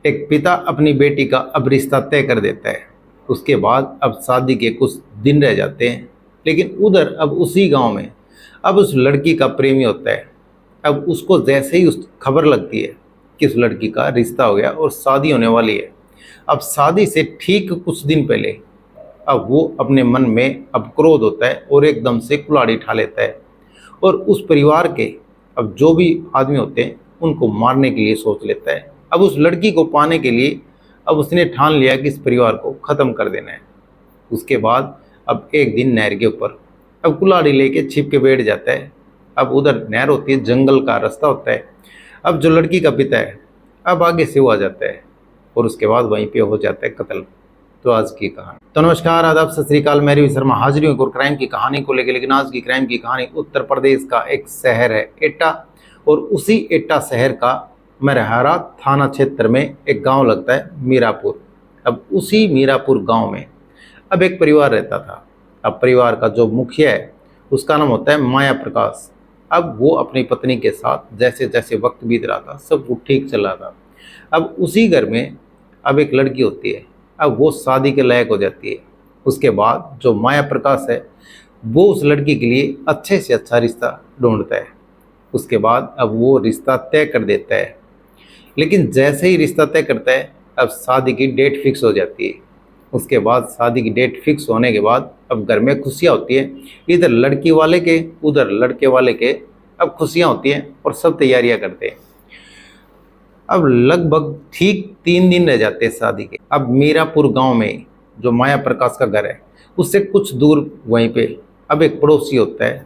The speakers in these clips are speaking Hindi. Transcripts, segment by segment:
एक पिता अपनी बेटी का अब रिश्ता तय कर देता है। उसके बाद अब शादी के कुछ दिन रह जाते हैं, लेकिन उधर अब उसी गांव में अब उस लड़की का प्रेमी होता है। अब उसको जैसे ही उस खबर लगती है कि उस लड़की का रिश्ता हो गया और शादी होने वाली है, अब शादी से ठीक कुछ दिन पहले अब वो अपने मन में अब क्रोध होता है और एकदम से कुल्हाड़ी उठा लेता है और उस परिवार के अब जो भी आदमी होते हैं उनको मारने के लिए सोच लेता है। अब उस लड़की को पाने के लिए अब उसने ठान लिया कि इस परिवार को ख़त्म कर देना है। उसके बाद अब एक दिन नहर के ऊपर अब कुल्हाड़ी लेके छिप के बैठ जाता है। अब उधर नहर होती है, जंगल का रास्ता होता है। अब जो लड़की का पिता है अब आगे से वो आ जाता है और उसके बाद वहीं पे हो जाता है कत्ल। तो आज की कहानी। तो नमस्कार, आदाब, सत श्री अकाल। मैं रवि शर्मा हाजिर हूँ एक क्राइम की कहानी को लेकर। लेकिन आज की क्राइम की कहानी उत्तर प्रदेश का एक शहर है एटा, और उसी एटा शहर का मरहरा थाना क्षेत्र में एक गांव लगता है मीरापुर। अब उसी मीरापुर गांव में अब एक परिवार रहता था। अब परिवार का जो मुखिया है उसका नाम होता है माया प्रकाश। अब वो अपनी पत्नी के साथ जैसे जैसे वक्त बीत रहा था सब कुछ ठीक चल रहा था। अब उसी घर में अब एक लड़की होती है। अब वो शादी के लायक हो जाती है। उसके बाद जो माया प्रकाश है वो उस लड़की के लिए अच्छे से अच्छा रिश्ता ढूंढता है। उसके बाद अब वो रिश्ता तय कर देता है। लेकिन जैसे ही रिश्ता तय करता है अब शादी की डेट फिक्स हो जाती है। उसके बाद शादी की डेट फिक्स होने के बाद अब घर में खुशियाँ होती हैं, इधर लड़की वाले के उधर लड़के वाले के अब खुशियाँ होती हैं और सब तैयारियां करते हैं। अब लगभग ठीक 3 दिन रह जाते हैं शादी के। अब मीरापुर गांव में जो माया प्रकाश का घर है उससे कुछ दूर वहीं पे अब एक पड़ोसी होता है।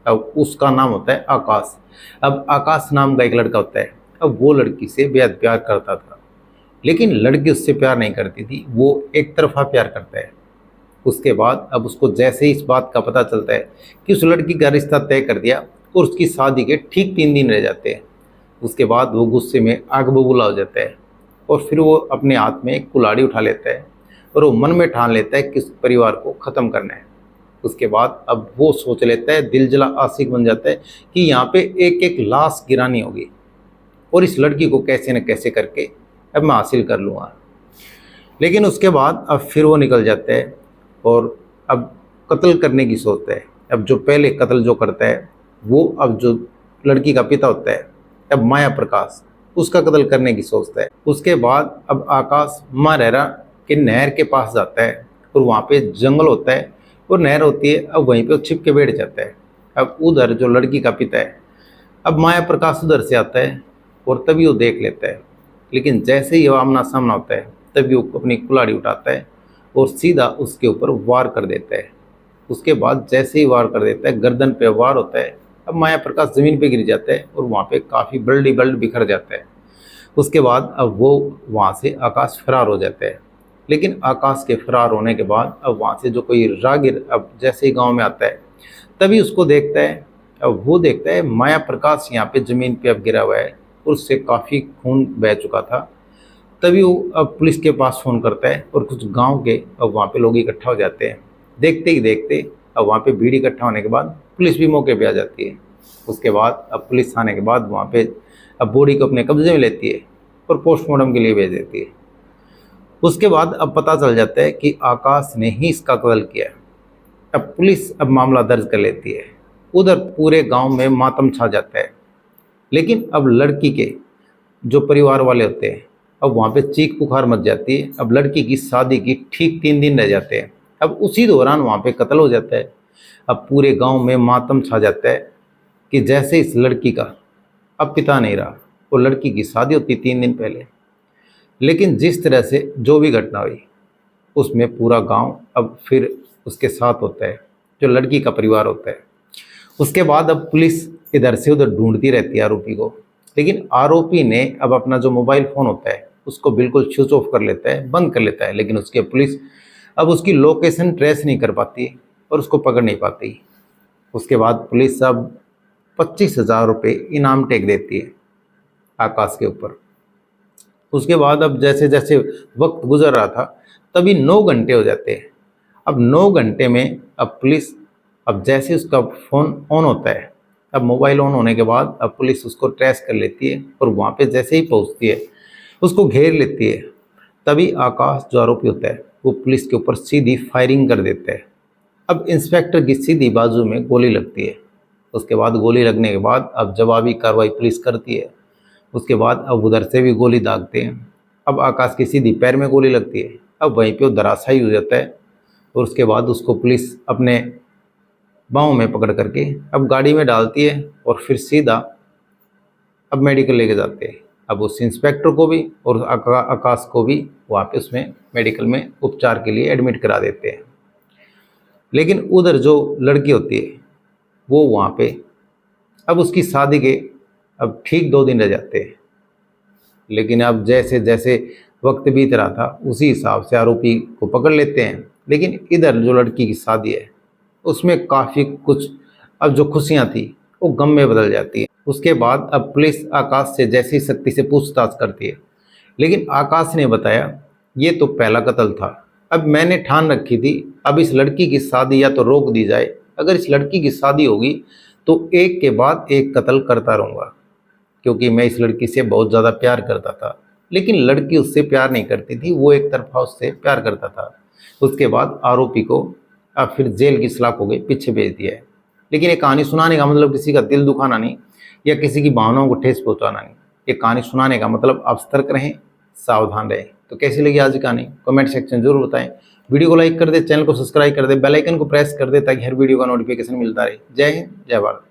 अब उसका नाम होता है आकाश। अब आकाश नाम का एक लड़का होता है। अब वो लड़की से बेहद प्यार करता था, लेकिन लड़की उससे प्यार नहीं करती थी, वो एक तरफा प्यार करता है। उसके बाद अब उसको जैसे ही इस बात का पता चलता है कि उस लड़की का रिश्ता तय कर दिया और उसकी शादी के ठीक 3 दिन रह जाते हैं, उसके बाद वो गुस्से में आग बबूला हो जाता है और फिर वो अपने हाथ में एक कुल्हाड़ी उठा लेता है और वो मन में ठान लेता है कि इस परिवार को ख़त्म करना है। उसके बाद अब वो सोच लेता है, दिल जला आशिक बन जाता है कि यहाँ पे एक एक लाश गिरानी होगी और इस लड़की को कैसे न कैसे करके अब मैं हासिल कर लूँगा। लेकिन उसके बाद अब फिर वो निकल जाता है और अब कत्ल करने की सोचता है। अब जो पहले कत्ल जो करता है वो अब जो लड़की का पिता होता है अब माया प्रकाश, उसका कत्ल करने की सोचता है। उसके बाद अब आकाश मरहरा के नहर के पास जाता है और वहाँ पे जंगल होता है और नहर होती है। अब वहीं पे छिप के बैठ जाता है। अब उधर जो लड़की का पिता है अब माया प्रकाश उधर से आता है और तभी वो देख लेता है। लेकिन जैसे ही वो आमना सामना होता है तभी वो अपनी कुल्हाड़ी उठाता है और सीधा उसके ऊपर वार कर देता है। उसके बाद जैसे ही वार कर देता है, गर्दन पे वार होता है। अब माया प्रकाश ज़मीन पे गिर जाता है और वहाँ पे काफ़ी ब्लड बिखर जाता है। उसके बाद अब वो वहाँ से आकाश फरार हो जाता है। लेकिन आकाश के फरार होने के बाद अब वहाँ से जो कोई राहगीर अब जैसे ही गाँव में आता है तभी उसको देखता है। अब वो देखता है माया प्रकाश यहाँ पे ज़मीन पे अब गिरा हुआ है और उससे काफ़ी खून बह चुका था। तभी वो अब पुलिस के पास फ़ोन करता है और कुछ गांव के अब वहाँ पे लोग इकट्ठा हो जाते हैं। देखते ही देखते अब वहाँ पे भीड़ इकट्ठा होने के बाद पुलिस भी मौके पे आ जाती है। उसके बाद अब पुलिस आने के बाद वहाँ पे अब बॉडी को अपने कब्जे में लेती है और पोस्टमार्टम के लिए भेज देती है। उसके बाद अब पता चल जाता है कि आकाश ने ही इसका कत्ल किया। अब पुलिस अब मामला दर्ज कर लेती है। उधर पूरे गाँव में मातम छा जाता है। लेकिन अब लड़की के जो परिवार वाले होते हैं अब वहाँ पे चीख पुकार मच जाती है। अब लड़की की शादी की ठीक 3 दिन रह जाते हैं। अब उसी दौरान वहाँ पे कत्ल हो जाता है। अब पूरे गांव में मातम छा जाता है कि जैसे इस लड़की का अब पिता नहीं रहा और लड़की की शादी होती 3 दिन पहले। लेकिन जिस तरह से जो भी घटना हुई उसमें पूरा गांव अब फिर उसके साथ होता है, जो लड़की का परिवार होता है। उसके बाद अब पुलिस इधर से उधर ढूंढती रहती है आरोपी को। लेकिन आरोपी ने अब अपना जो मोबाइल फ़ोन होता है उसको बिल्कुल स्विच ऑफ कर लेता है, बंद कर लेता है। लेकिन उसके पुलिस अब उसकी लोकेशन ट्रेस नहीं कर पाती और उसको पकड़ नहीं पाती। उसके बाद पुलिस अब 25,000 रुपये इनाम टेक देती है आकाश के ऊपर। उसके बाद अब जैसे जैसे वक्त गुजर रहा था तभी 9 घंटे हो जाते हैं। अब 9 घंटे में अब पुलिस अब जैसे उसका फ़ोन ऑन होता है, अब मोबाइल ऑन होने के बाद अब पुलिस उसको ट्रेस कर लेती है और वहाँ पे जैसे ही पहुँचती है उसको घेर लेती है। तभी आकाश जो आरोपी होता है वो पुलिस के ऊपर सीधी फायरिंग कर देता है। अब इंस्पेक्टर की सीधी बाजू में गोली लगती है। उसके बाद गोली लगने के बाद अब जवाबी कार्रवाई पुलिस करती है। उसके बाद अब उधर से भी गोली दागते हैं। अब आकाश की सीधी पैर में गोली लगती है। अब वहीं पे वो धराशायी हो जाता है और उसके बाद उसको पुलिस अपने बाहों में पकड़ करके अब गाड़ी में डालती है और फिर सीधा अब मेडिकल लेके जाते हैं। अब उस इंस्पेक्टर को भी और आकाश को भी वहाँ पे उसमें मेडिकल में उपचार के लिए एडमिट करा देते हैं। लेकिन उधर जो लड़की होती है वो वहाँ पे अब उसकी शादी के अब ठीक 2 दिन रह जाते हैं। लेकिन अब जैसे जैसे वक्त बीत रहा था उसी हिसाब से आरोपी को पकड़ लेते हैं। लेकिन इधर जो लड़की की शादी है उसमें काफ़ी कुछ अब जो खुशियाँ थी वो गम में बदल जाती है। उसके बाद अब पुलिस आकाश से जैसी सख्ती से पूछताछ करती है। लेकिन आकाश ने बताया ये तो पहला कत्ल था। अब मैंने ठान रखी थी अब इस लड़की की शादी या तो रोक दी जाए। अगर इस लड़की की शादी होगी तो एक के बाद एक कत्ल करता रहूँगा, क्योंकि मैं इस लड़की से बहुत ज़्यादा प्यार करता था। लेकिन लड़की उससे प्यार नहीं करती थी, वो एक तरफा उससे प्यार करता था। उसके बाद आरोपी को अब फिर जेल की सलाख हो गई, पीछे भेज दिया है। लेकिन ये कहानी सुनाने का मतलब किसी का दिल दुखाना नहीं या किसी की भावनाओं को ठेस पहुंचाना नहीं। ये कहानी सुनाने का मतलब आप सतर्क रहें, सावधान रहें। तो कैसी लगी आज की कहानी कमेंट सेक्शन जरूर बताएं। वीडियो को लाइक कर दे, चैनल को सब्सक्राइब कर दे, बेल आइकन को प्रेस कर दे ताकि हर वीडियो का नोटिफिकेशन मिलता रहे। जय हिंद, जय भारत।